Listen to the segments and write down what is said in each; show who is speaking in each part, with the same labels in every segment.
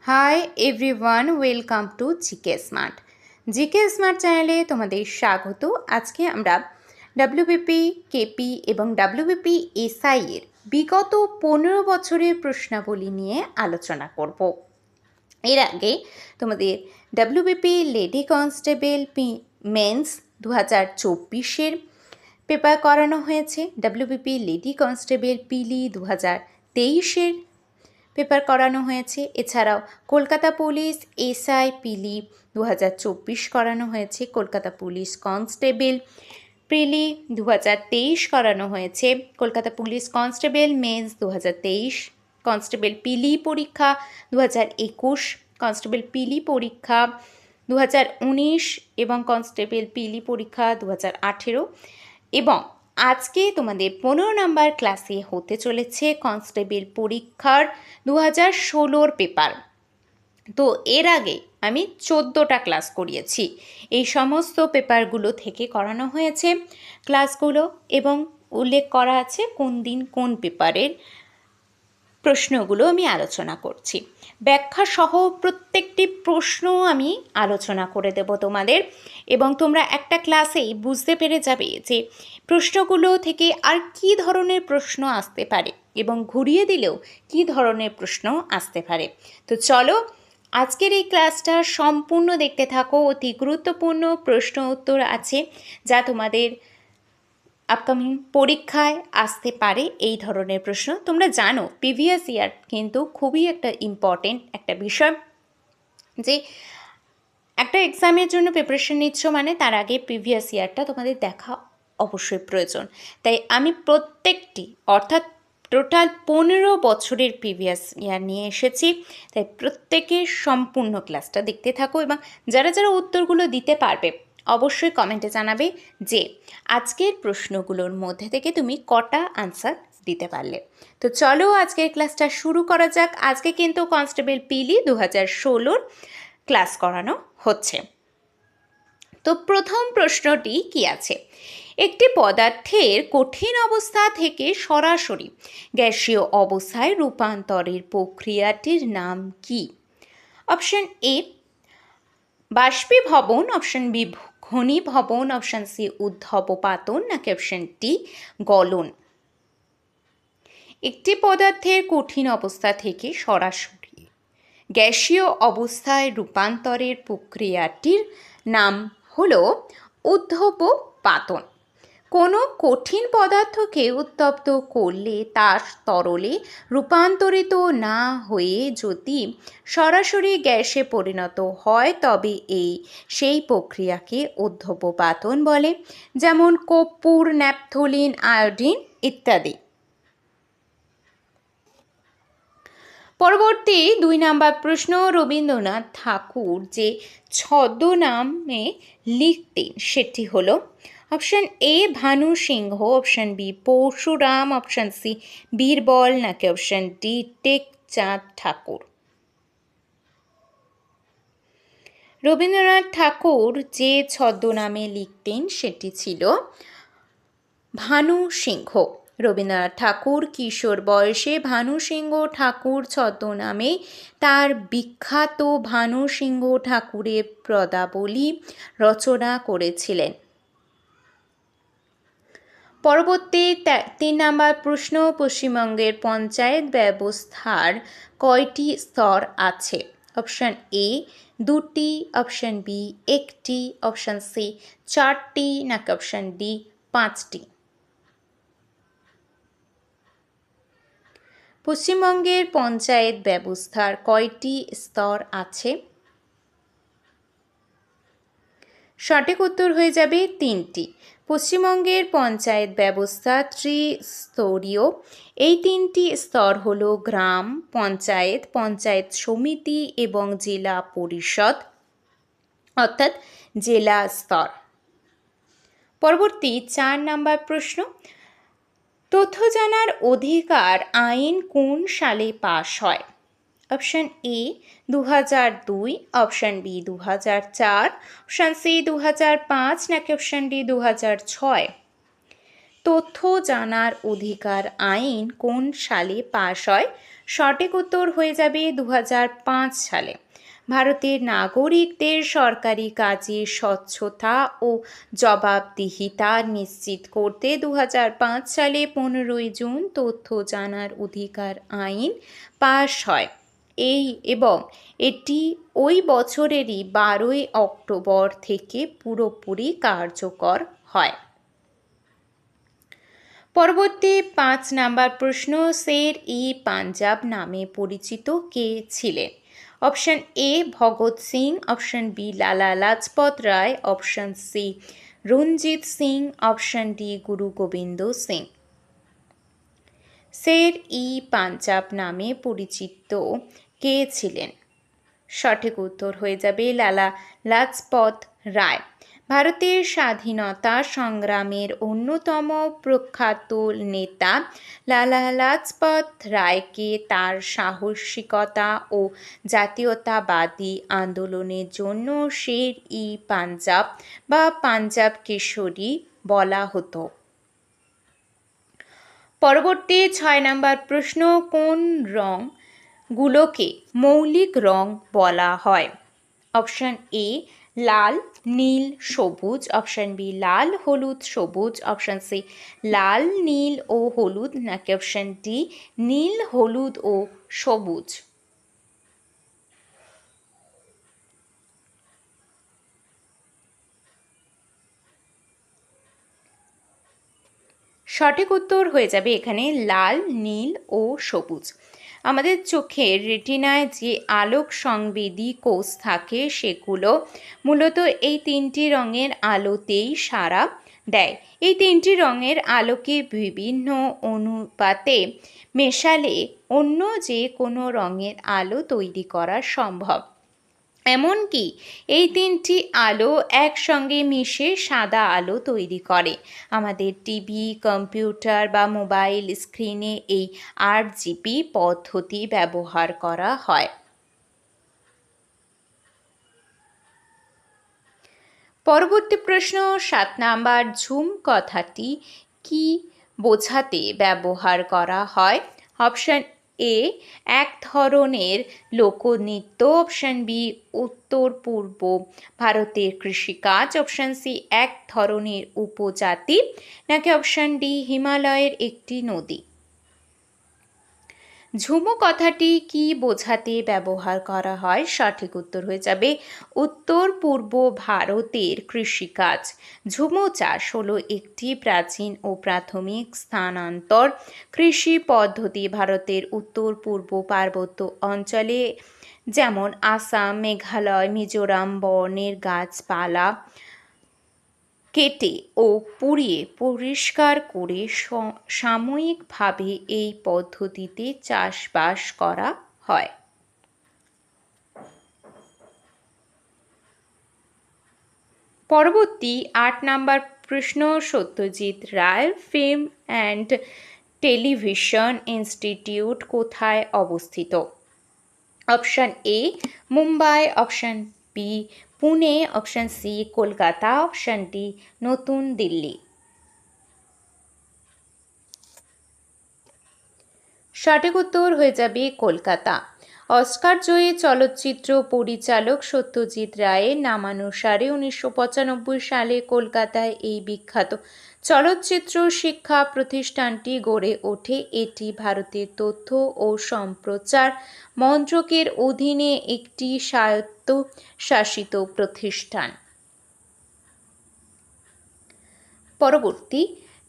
Speaker 1: Hi everyone, welcome to GK smart. GK smart চ্যানেলে তোমাদের স্বাগত। আজকে আমরা ডাব্লিউবিপি, কেপি এবং ডাব্লিউবিপি এসআই এর বিগত 15 বছরের প্রশ্নাবলী নিয়ে আলোচনা করব। এর আগে তোমাদের ডাব্লিউবিপি লেডি কনস্টেবল মেন্স 2024-এর পেপার করানো হয়েছে। ডাব্লিউবিপি লেডি কনস্টেবল পিলি 2023-এর পেপার করানো হয়েছে। এছাড়াও কলকাতা পুলিশ এসআই পিলি 2024 করানো হয়েছে। কলকাতা পুলিশ কনস্টেবল প্রিলি 2023 করানো হয়েছে। Kolkata police constable mains 2023, constable পিলি পরীক্ষা 2021, কনস্টেবল পিলি পরীক্ষা 2019 এবং কনস্টেবল পিলি পরীক্ষা 2018 এবং আজকে তোমাদের 15 নম্বর ক্লাসে হতে চলেছে কনস্টেবল পরীক্ষার 2016 পেপার। তো এর আগে আমি 14টা ক্লাস করিয়েছি। এই সমস্ত পেপারগুলো থেকে করানো হয়েছে ক্লাসগুলো এবং উল্লেখ করা আছে কোন দিন কোন পেপারের প্রশ্নগুলো আমি আলোচনা করছি। ব্যাখ্যা সহ প্রত্যেকটি প্রশ্ন আমি আলোচনা করে দেব তোমাদের, এবং তোমরা একটা ক্লাসেই বুঝতে পেরে যাবে যে প্রশ্নগুলো থেকে আর কী ধরনের প্রশ্ন আসতে পারে এবং ঘুরিয়ে দিলেও কী ধরনের প্রশ্ন আসতে পারে। তো চলো আজকের এই ক্লাসটা সম্পূর্ণ দেখতে থাকো। অতি গুরুত্বপূর্ণ প্রশ্ন উত্তর আছে যা তোমাদের আপকামিং পরীক্ষায় আসতে পারে। এই ধরনের প্রশ্ন তোমরা জানো প্রিভিয়াস ইয়ার কিন্তু খুবই একটা ইম্পর্টেন্ট একটা বিষয়, যে একটা এক্সামের জন্য প্রিপারেশন নিচ্ছ মানে তার আগে প্রিভিয়াস ইয়ারটা তোমাদের দেখা অবশ্যই প্রয়োজন। তাই আমি প্রত্যেকটি অর্থাৎ টোটাল 15 বছরের প্রিভিয়াস ইয়ার নিয়ে এসেছি। তাই প্রত্যেকের সম্পূর্ণ ক্লাসটা দেখতে থাকো এবং যারা যারা উত্তরগুলো দিতে পারবে অবশ্যই কমেন্টে জানাবে যে আজকের প্রশ্নগুলোর মধ্যে থেকে তুমি কটা আনসার দিতে পারলে। তো চলো আজকের ক্লাসটা শুরু করা যাক। আজকে কিন্তু কনস্টেবল পিলি 2016 ক্লাস করানো হচ্ছে। তো প্রথম প্রশ্নটি কি আছে? একটি পদার্থের কঠিন অবস্থা থেকে সরাসরি গ্যাসীয় অবস্থায় রূপান্তরের প্রক্রিয়াটির নাম কি? অপশন এ বাষ্পীভবন, অপশন বি ঘনীভবন, অপশন সি উদ্ধবপাতন, নাকি অপশন ডি গলন। একটি পদার্থের কঠিন অবস্থা থেকে সরাসরি গ্যাসীয় অবস্থায় রূপান্তরের প্রক্রিয়াটির নাম হলো উদ্ধবপাতন। কোনো কঠিন পদার্থকে উত্তপ্ত করলে তার তরলে রূপান্তরিত না হয়ে যদি সরাসরি গ্যাসে পরিণত হয় তবে সেই প্রক্রিয়াকে উদ্ধবপাতন বলে, যেমন কর্পূর, ন্যাপথলিন, আয়োডিন ইত্যাদি। পরবর্তী 2 নম্বর প্রশ্ন, রবীন্দ্রনাথ ঠাকুর যে ছদ্মনামে লিখতেন সেটি হলো option A Bhanu Singha, option B Parashuram, option C Birbal, নাকি অপশন ডি টেকচাঁদ ঠাকুর। রবীন্দ্রনাথ ঠাকুর যে ছদ্মনামে লিখতেন সেটি ছিল ভানু সিংহ। রবীন্দ্রনাথ ঠাকুর কিশোর বয়সে ভানু সিংহ ঠাকুর ছদ্মনামে তার বিখ্যাত ভানু সিংহ ঠাকুরের পদাবলী রচনা করেছিলেন। পরবর্তী 3 নম্বর প্রশ্ন, পশ্চিমবঙ্গের পঞ্চায়েত ব্যবস্থার কয়টি স্তর আছে? অপশন এ 2টি, অপশন বি 1টি, অপশন সি 4টি, নাকি অপশন ডি 5টি। পশ্চিমবঙ্গের পঞ্চায়েত ব্যবস্থার কয়টি স্তর আছে? সঠিক উত্তর হয়ে যাবে 3টি। পশ্চিমবঙ্গের পঞ্চায়েত ব্যবস্থা ত্রিস্তরীয়। এই 3টি স্তর হলো গ্রাম পঞ্চায়েত, পঞ্চায়েত সমিতি এবং জেলা পরিষদ, অর্থাৎ জেলা স্তর। পরবর্তী 4 নম্বর প্রশ্ন, তথ্য জানার অধিকার আইন কোন সালে পাশ হয়? Option A 2002, option B 2004, option C 2005, নাকি অপশন ডি 2006। তথ্য জানার অধিকার আইন কোন সালে পাশ হয়? সঠিক উত্তর হয়ে যাবে 2005 সালে। ভারতের নাগরিকদের সরকারি কাজে স্বচ্ছতা ও জবাবদিহিতা নিশ্চিত করতে 2005 সালে 15ই জুন তথ্য জানার অধিকার আইন পাশ হয়। এবং এটি ওই বছরেরই 12ই অক্টোবর থেকে পুরোপুরি কার্যকর হয়। পরবর্তী 5 নাম্বার প্রশ্ন, শের ই পাঞ্জাব নামে পরিচিত কে ছিলেন? Option A Bhagat Singh, option B Lala Lajpat Rai, option C Ranjit Singh, option D Guru Gobind Singh. শের ই পাঞ্জাব নামে পরিচিত কে ছিলেন? সঠিক উত্তর হয়ে যাবে লালা লাজপত রায়। ভারতের স্বাধীনতা সংগ্রামের অন্যতম প্রখ্যাত নেতা লালা লাজপত রায়কে তার সাহসিকতা ও জাতীয়তাবাদী আন্দোলনের জন্য শের ই পাঞ্জাব বা পাঞ্জাব কেশরী বলা হতো। পরবর্তী 6 নাম্বার প্রশ্ন, কোন রঙগুলোকে মৌলিক রং বলা হয়? অপশন এ লাল, নীল, সবুজ, অপশন বি লাল, হলুদ, সবুজ, অপশন সি লাল, নীল ও হলুদ, নাকি অপশন ডি নীল, হলুদ ও সবুজ। সঠিক উত্তর হয়ে যাবে এখানে লাল, নীল ও সবুজ। আমাদের চোখের রেটিনায় যে আলোক সংবেদী কোষ থাকে সেগুলো মূলত এই 3টি রঙের আলোতেই সাড়া দেয়। এই 3টি রঙের আলোকে বিভিন্ন অনুপাতে মেশালে অন্য যে কোনো রঙের আলো তৈরি করা সম্ভব। এমনকি এই 3টি আলো একসঙ্গে মিশে সাদা আলো তৈরি করে। আমাদের টিভি, কম্পিউটার বা মোবাইল স্ক্রিনে এই RGB পদ্ধতি ব্যবহার করা হয়। পরবর্তী প্রশ্ন 7 নাম্বার, ঝুম কথাটি কি বোঝাতে ব্যবহার করা হয়? অপশন এ এক ধরনের লোকনৃত্য, অপশন বি উত্তর পূর্ব ভারতের কৃষিকাজ, অপশন সি এক ধরনের উপজাতি, নাকি অপশন ডি হিমালয়ের একটি নদী। ঝুমু কথাটি কি বোঝাতে ব্যবহার করা হয়? সঠিক উত্তর হয়ে যাবে উত্তর পূর্ব ভারতের কৃষিকাজ। ঝুমু চাষ হলো একটি প্রাচীন ও প্রাথমিক স্থানান্তর কৃষি পদ্ধতি। ভারতের উত্তর পূর্ব পার্বত্য অঞ্চলে যেমন আসাম, মেঘালয়, মিজোরাম বনের গাছপালা কেটে ও পুড়িয়ে পরিষ্কার করে সাময়িকভাবে এই পদ্ধতিতে চাষবাস করা হয়। পরবর্তী 8 নাম্বার প্রশ্ন, Satyajit Ray Film and Television Institute কোথায় অবস্থিত? Option A Mumbai, option B Pune, option C Kolkata, option D নতুন দিল্লি। সঠিক উত্তর হয়ে যাবে কলকাতা। অস্কার জয়ী চলচ্চিত্র পরিচালক সত্যজিৎ রায়ের নামানুসারে 1995 সালে কলকাতায় এই বিখ্যাত চলচ্চিত্র শিক্ষা প্রতিষ্ঠানটি গড়ে ওঠে। এটি ভারতের তথ্য ও সম্প্রচার মন্ত্রকের অধীনে একটি স্বায়ত্তশাসিত প্রতিষ্ঠান। পরবর্তী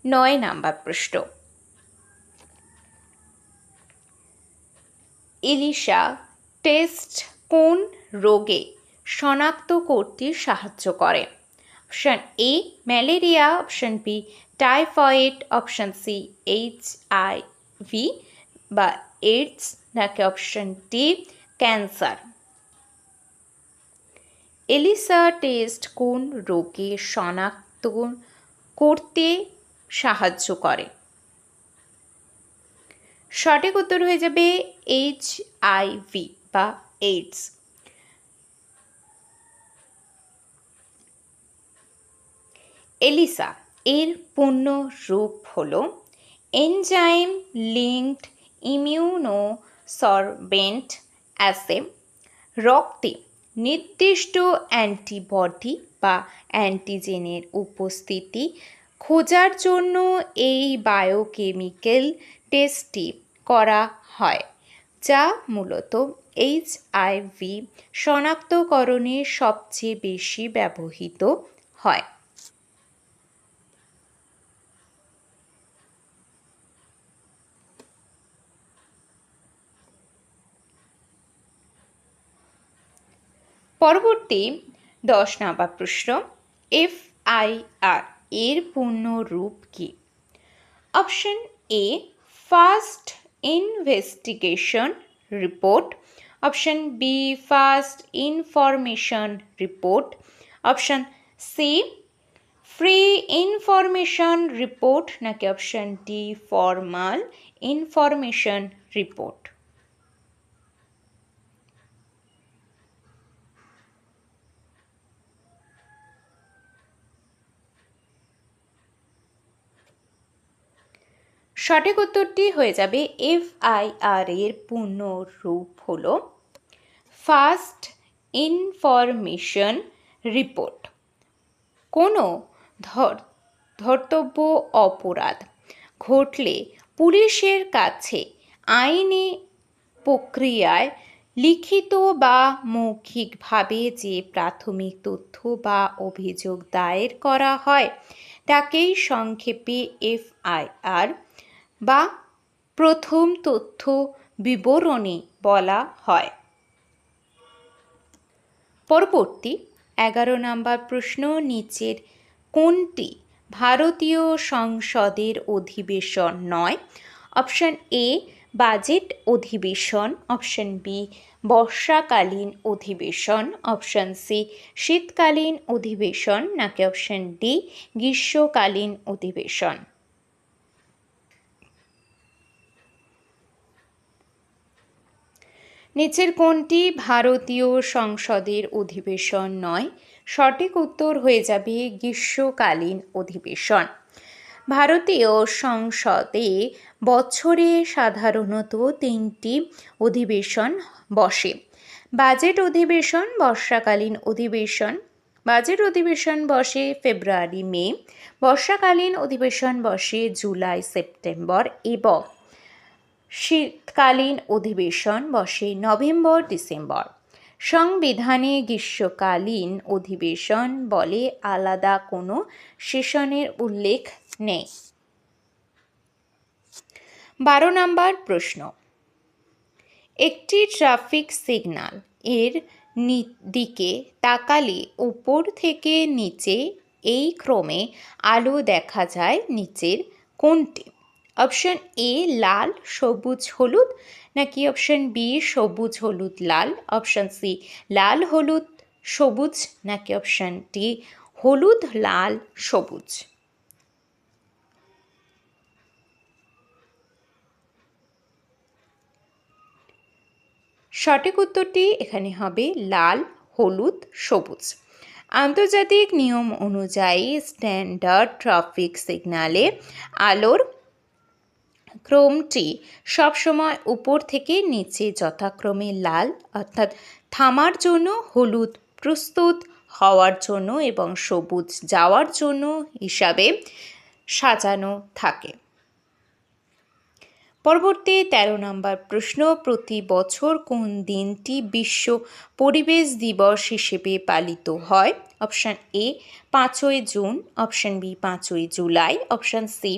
Speaker 1: 9 নাম্বার প্রশ্ন, এলিসা টেস্ট কোন রোগে শনাক্ত করতে সাহায্য করে? Option A malaria, option B typhoid, option C HIV বা এইডস, নাকি option D cancer. ELISA test কোন রোগে শনাক্ত করতে সাহায্য করে? সঠিক উত্তর হয়ে যাবে HIV বা এইডস। এলিসা এর পূর্ণ রূপ হল এনজাইম লিঙ্কড ইমিউনোসরবেন্ট অ্যাসে। রক্তে নির্দিষ্ট অ্যান্টিবডি বা অ্যান্টিজেনের উপস্থিতি খোঁজার জন্য এই বায়োকেমিক্যাল টেস্টটি করা হয়, যা মূলত HIV শনাক্তকরণে সবচেয়ে বেশি ব্যবহৃত হয়। পরবর্তী 10 নম্বর প্রশ্ন, FIR এর পূর্ণ রূপ কি? Option A first investigation report, option B first information report, option C free information report, নাকি option D formal information report. সঠিক উত্তরটি হয়ে যাবে FIR এর পূর্ণ রূপ হল ফার্স্ট ইনফরমেশন রিপোর্ট। কোনো ধর্তব্য অপরাধ ঘটলে পুলিশের কাছে আইনি প্রক্রিয়ায় লিখিত বা মৌখিকভাবে যে প্রাথমিক তথ্য বা অভিযোগ দায়ের করা হয় তাকেই সংক্ষেপে FIR বা প্রথম তথ্য বিবরণী বলা হয়। পরবর্তী 11 নম্বর প্রশ্ন, নিচের কোনটি ভারতীয় সংসদের অধিবেশন নয়? অপশন এ বাজেট অধিবেশন, অপশন বি বর্ষাকালীন অধিবেশন, অপশন সি শীতকালীন অধিবেশন, নাকি অপশন ডি গ্রীষ্মকালীন অধিবেশন। নিচের কোনটি ভারতীয় সংসদের অধিবেশন নয়? সঠিক উত্তর হয়ে যাবে গ্রীষ্মকালীন অধিবেশন। ভারতীয় সংসদে বছরে সাধারণত 3টি অধিবেশন বসে। বাজেট অধিবেশন, বর্ষাকালীন অধিবেশন। বাজেট অধিবেশন বসে ফেব্রুয়ারি মে, বর্ষাকালীন অধিবেশন বসে জুলাই সেপ্টেম্বর এবং শীতকালীন অধিবেশন বসে নভেম্বর ডিসেম্বর। সংবিধানে গ্রীষ্মকালীন অধিবেশন বলে আলাদা কোনো সেশনের উল্লেখ নেই। 12 নম্বর প্রশ্ন, একটি ট্রাফিক সিগন্যাল এর দিকে তাকালে উপর থেকে নিচে এই ক্রমে আলো দেখা যায় নিচের কোনটি? অপশন এ লাল সবুজ হলুদ, নাকি অপশন বি সবুজ হলুদ লাল, অপশন সি লাল হলুদ সবুজ, নাকি অপশন ডি হলুদ লাল সবুজ। সঠিক উত্তরটি এখানে হবে লাল হলুদ সবুজ। আন্তর্জাতিক নিয়ম অনুযায়ী স্ট্যান্ডার্ড ট্রাফিক সিগন্যালে আলোর ক্রমটি সবসময় উপর থেকে নিচে যথাক্রমে লাল অর্থাৎ থামার জন্য, হলুদ প্রস্তুত হওয়ার জন্য এবং সবুজ যাওয়ার জন্য হিসাবে সাজানো থাকে। পরবর্তী 13 নম্বর প্রশ্ন, প্রতি বছর কোন দিনটি বিশ্ব পরিবেশ দিবস হিসেবে পালিত হয়? অপশন এ 5ই জুন, অপশন বি 5ই জুলাই, অপশন সি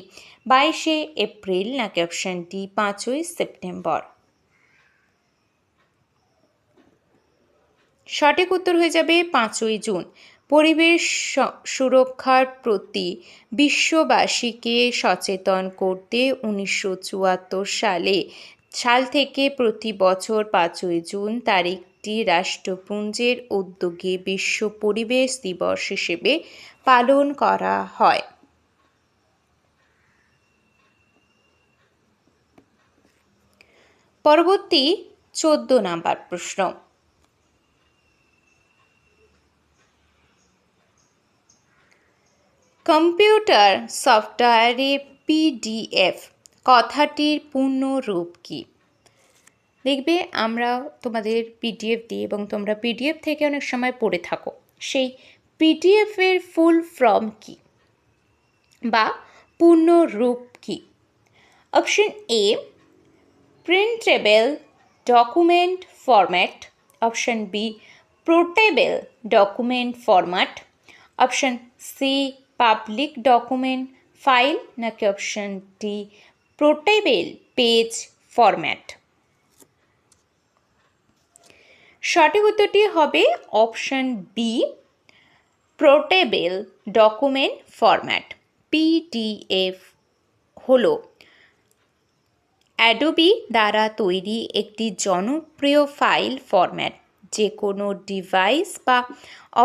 Speaker 1: 22শে এপ্রিল, নাকি অপশন ডি 5ই সেপ্টেম্বর। সঠিক উত্তর হয়ে যাবে 5ই জুন। পরিবেশ সুরক্ষার প্রতি বিশ্ববাসীকে সচেতন করতে 1974 সাল থেকে প্রতি বছর 5ই জুন তারিখটি রাষ্ট্রপুঞ্জের উদ্যোগে বিশ্ব পরিবেশ দিবস হিসেবে পালন করা হয়। পরবর্তী 14 নম্বর প্রশ্ন, কম্পিউটার সফটওয়্যারে পিডিএফ কথাটির পূর্ণ রূপ কী? দেখবে আমরা তোমাদের পিডিএফ দিই এবং তোমরা পিডিএফ থেকে অনেক সময় পড়ে থাকো। সেই পিডিএফের ফুল ফর্ম কী বা পূর্ণ রূপ কী? Option A printable document format, option B portable document format, option C public document file, নাকি option D portable page format. সঠিক উত্তরটি হবে option B portable document format. PDF হলো অ্যাডোবি দ্বারা তৈরি একটি জনপ্রিয় ফাইল ফরম্যাট, যে কোনো ডিভাইস বা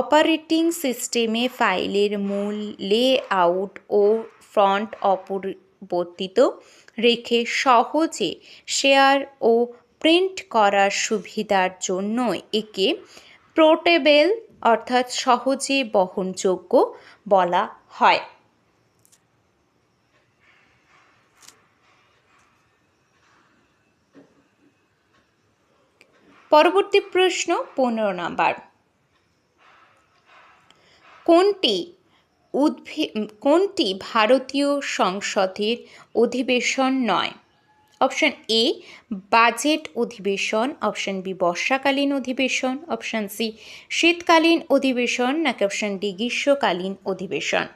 Speaker 1: অপারেটিং সিস্টেমে ফাইলের মূল লেআউট ও ফন্ট অপরিবর্তিত রেখে সহজে শেয়ার ও প্রিন্ট করার সুবিধার জন্য একে পোর্টেবল অর্থাৎ সহজে বহনযোগ্য বলা হয়। পরবর্তী প্রশ্ন 15 নম্বর। কোনটি ভারতীয় সংসদের অধিবেশন নয়? অপশন এ বাজেট অধিবেশন, অপশন বি বর্ষাকালীন অধিবেশন, অপশন সি শীতকালীন অধিবেশন, নাকি অপশন ডি গ্রীষ্মকালীন অধিবেশন।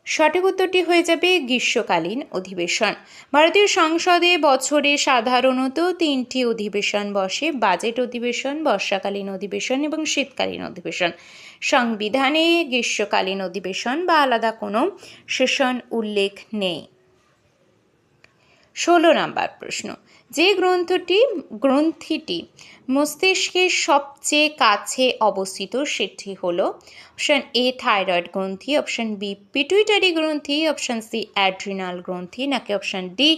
Speaker 1: সঠিক উত্তরটি হয়ে যাবে গ্রীষ্মকালীন অধিবেশন। ভারতীয় সংসদে বছরে সাধারণত 3টি অধিবেশন বসে: বাজেট অধিবেশন, বর্ষাকালীন অধিবেশন এবং শীতকালীন অধিবেশন। সংবিধানে গ্রীষ্মকালীন অধিবেশন বা আলাদা কোনো সেশন উল্লেখ নেই। 16 নম্বর প্রশ্ন। যে গ্রন্থিটি মস্তিষ্কের সবচেয়ে কাছে অবস্থিত সেটি হলো অপশন এ থাইরয়েড গ্রন্থি, অপশন বি পিটুইটারি গ্রন্থি, অপশন সি অ্যাড্রিনাল গ্রন্থি, নাকি অপশন ডি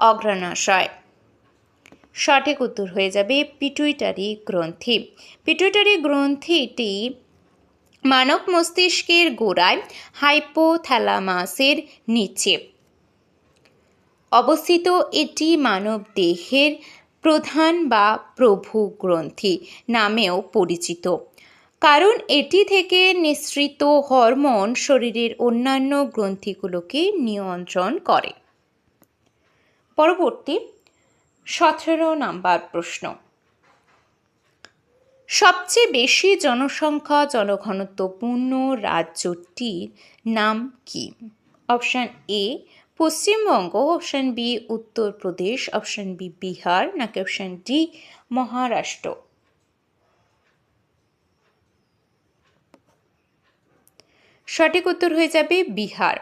Speaker 1: অগ্ন্যাশয়। সঠিক উত্তর হয়ে যাবে পিটুইটারি গ্রন্থি। পিটুইটারি গ্রন্থিটি মানব মস্তিষ্কের গোড়ায় হাইপোথ্যালামাসের নিচে অবস্থিত। এটি মানব দেহের প্রধান বা প্রভু গ্রন্থি নামেও পরিচিত, কারণ এটি থেকে নিঃসৃত হরমোন শরীরের অন্যান্য গ্রন্থিগুলোকে নিয়ন্ত্রণ করে। পরবর্তী 17 নম্বর প্রশ্ন। সবচেয়ে বেশি জনঘনত্বপূর্ণ রাজ্যটির নাম কি? Option A Paschimbanga, option B Uttar Pradesh, option B Bihar, নাকি অপশন ডি মহারাষ্ট্র। সঠিক উত্তর হয়ে যাবে বিহার।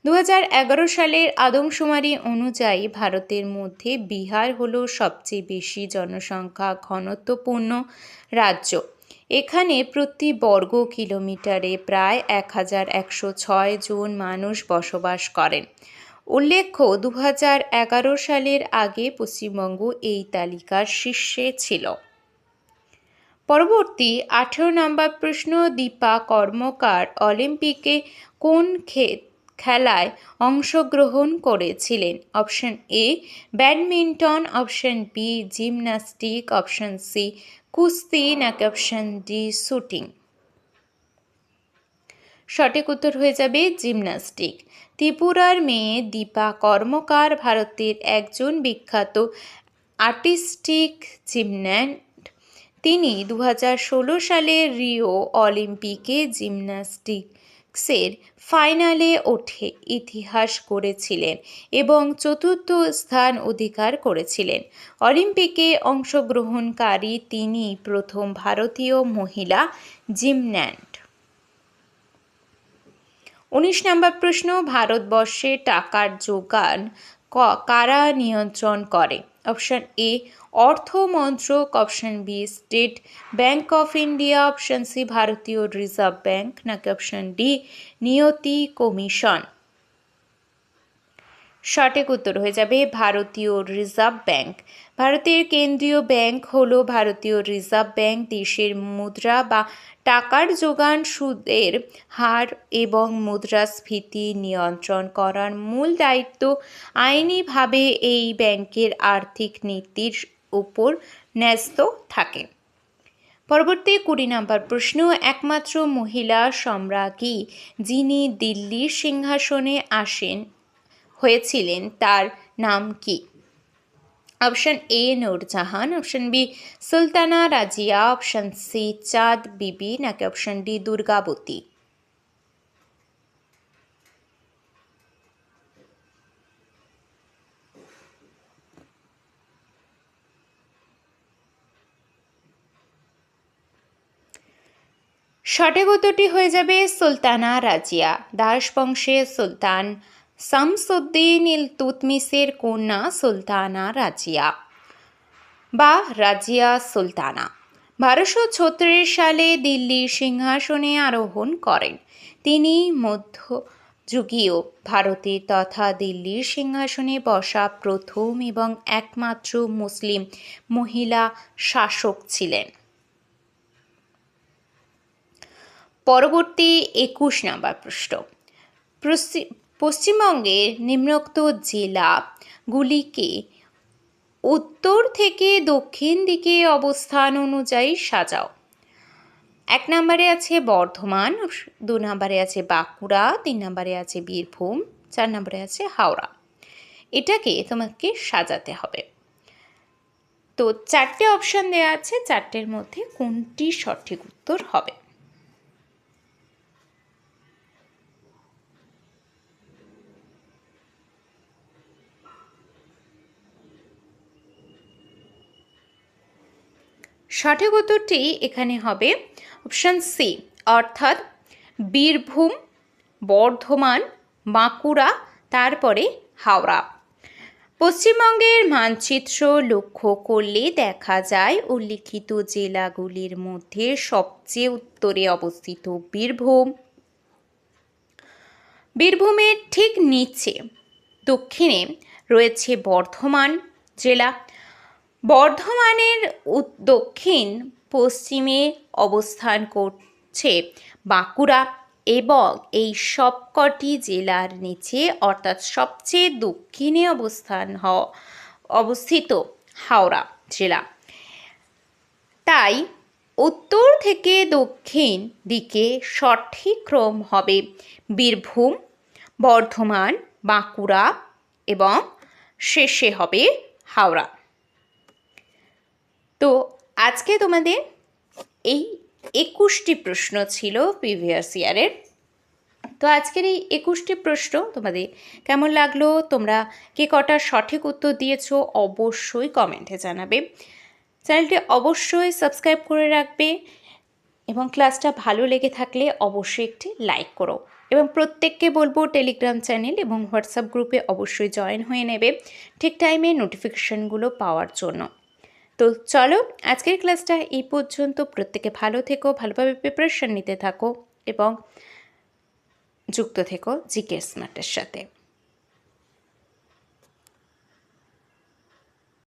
Speaker 1: 2011 সালের আদমশুমারি অনুযায়ী ভারতের মধ্যে বিহার হলো সবচেয়ে বেশি জনসংখ্যা ঘনত্বপূর্ণ রাজ্য। এখানে প্রতি বর্গ কিলোমিটারে প্রায় 1106 জন মানুষ বসবাস করেন। উল্লেখ্য, 2011 সালের আগে পশ্চিমবঙ্গ এই তালিকার শীর্ষে ছিল। পরবর্তী 18 নম্বর প্রশ্ন। দীপা কর্মকার অলিম্পিকে কোন খেলায় অংশগ্রহণ করেছিলেন? Option A badminton, option B gymnastic, option C কুস্তি, নাকি অপশন ডি শুটিং। সঠিক উত্তর হয়ে যাবে জিমন্যাস্টিক। ত্রিপুরার মেয়ে দীপা কর্মকার ভারতের একজন বিখ্যাত আর্টিস্টিক জিমন্যাস্ট। তিনি 2016 সালে রিও অলিম্পিকে জিমন্যাস্টিক্সের ফাইনালে ওঠে ইতিহাস গড়েছিলেন এবং 4র্থ স্থান অধিকার করেছিলেন। অলিম্পিকে অংশগ্রহণকারী তিনি প্রথম ভারতীয় মহিলা জিমন্যাস্ট। 19 নম্বর প্রশ্ন। ভারতবর্ষে টাকার যোগান কারা নিয়ন্ত্রণ করে? অপশন এ অর্থ মন্ত্রক, option B State Bank of India, option C ভারতীয় রিজার্ভ ব্যাংক, নাকি অপশন ডি নিয়তি কমিশন। সঠিক উত্তর হয়ে যাবে ভারতীয় রিজার্ভ ব্যাংক। ভারতের কেন্দ্রীয় ব্যাংক হলো ভারতীয় রিজার্ভ ব্যাংক। দেশের মুদ্রা বা টাকার যোগান, সুদের হার এবং মুদ্রাস্ফীতি নিয়ন্ত্রণ করার মূল দায়িত্ব আইনিভাবে এই ব্যাংকের আর্থিক নীতির উপর ন্যস্ত থাকে। পরবর্তী 20 নম্বর প্রশ্ন, একমাত্র মহিলা সম্রাজ্ঞী যিনি দিল্লির সিংহাসনে আসীন হয়েছিলেন তার নাম কি? Option A Nurjahan, option B Sultana Razia, option C Chand Bibi, নাকি অপশন ডি দুর্গাবতী? সঠিক উত্তরটি হয়ে যাবে সুলতানা রাজিয়া। দাস বংশের সুলতান শামসুদ্দিন ইলতুৎমিশের কন্যা সুলতানা রাজিয়া বা রাজিয়া সুলতানা 1236 সালে দিল্লির সিংহাসনে আরোহণ করেন। তিনি মধ্যযুগীয় ভারতের তথা দিল্লির সিংহাসনে বসা প্রথম এবং একমাত্র মুসলিম মহিলা শাসক ছিলেন। পরবর্তী 21 নম্বর প্রশ্ন, পশ্চিমবঙ্গের নিম্নোক্ত জেলাগুলিকে উত্তর থেকে দক্ষিণ দিকে অবস্থান অনুযায়ী সাজাও। 1 নম্বরে আছে বর্ধমান, 2 নম্বরে আছে বাঁকুড়া, 3 নম্বরে আছে বীরভূম, 4 নম্বরে আছে হাওড়া। এটাকে তোমাকে সাজাতে হবে। তো 4টে অপশন দেওয়া আছে, 4টের মধ্যে কোনটি সঠিক উত্তর হবে? সঠিক উত্তরটি এখানে হবে অপশন সি, অর্থাৎ বীরভূম, বর্ধমান, বাঁকুড়া, তারপরে হাওড়া। পশ্চিমবঙ্গের মানচিত্র লক্ষ্য করলে দেখা যায় উল্লিখিত জেলাগুলির মধ্যে সবচেয়ে উত্তরে অবস্থিত বীরভূম। বীরভূমের ঠিক নিচে দক্ষিণে রয়েছে বর্ধমান জেলা। বর্ধমানের দক্ষিণ পশ্চিমে অবস্থান করছে বাঁকুড়া এবং এই সবকটি জেলার নিচে অর্থাৎ সবচেয়ে দক্ষিণে অবস্থিত হাওড়া জেলা। তাই উত্তর থেকে দক্ষিণ দিকে সঠিক ক্রম হবে বীরভূম, বর্ধমান, বাঁকুড়া এবং শেষে হবে হাওড়া। তো আজকে তোমাদের এই 21টি প্রশ্ন ছিল প্রিভিয়াস ইয়ারের। তো আজকের এই 21টি প্রশ্ন তোমাদের কেমন লাগলো, তোমরা কে কটা সঠিক উত্তর দিয়েছো অবশ্যই কমেন্টে জানাবে। চ্যানেলটি অবশ্যই সাবস্ক্রাইব করে রাখবে এবং ক্লাসটা ভালো লেগে থাকলে অবশ্যই একটি লাইক করো এবং প্রত্যেককে বলবো টেলিগ্রাম চ্যানেল এবং হোয়াটসঅ্যাপ গ্রুপে অবশ্যই জয়েন হয়ে নেবে ঠিক টাইমে নোটিফিকেশানগুলো পাওয়ার জন্য। তো চলো আজকের ক্লাসটা এই পর্যন্ত। প্রত্যেকে ভালো থেকো, ভালোভাবে প্রিপারেশন নিতে থাকো এবং যুক্ত থেকো জিকে স্মার্টের সাথে।